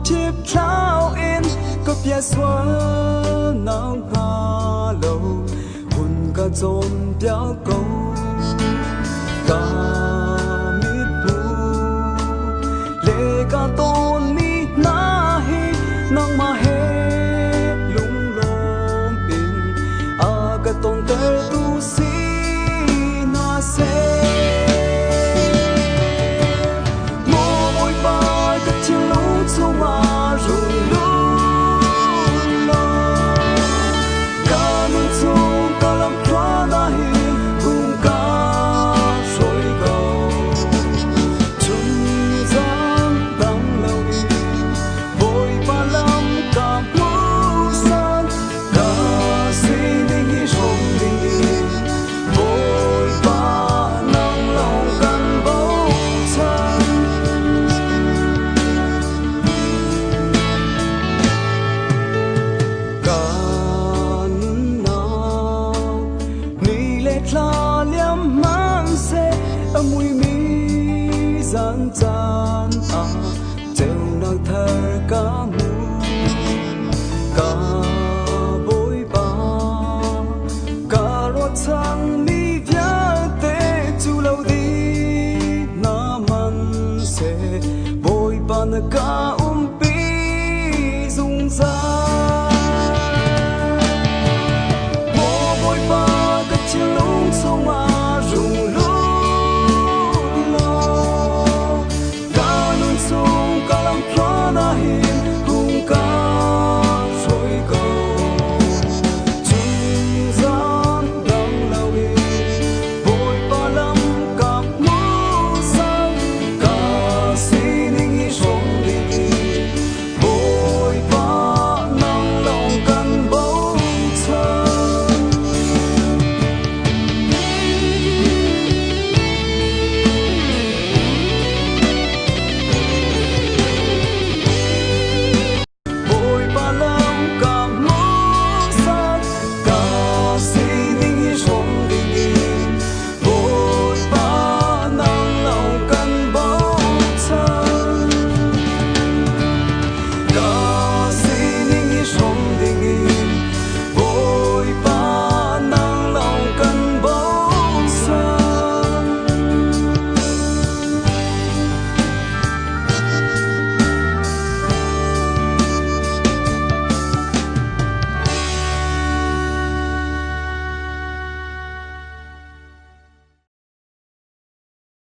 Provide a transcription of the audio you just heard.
chiếc tháo in có bia xóa nắng hà lâu hồn cả dồn béo câu cả mít bu lệ cả tôn mi na hi nang ma he lung lom in a cả tôn ter tu si na se la liam mang se mùi mi gian gian à treo nàng thơ cá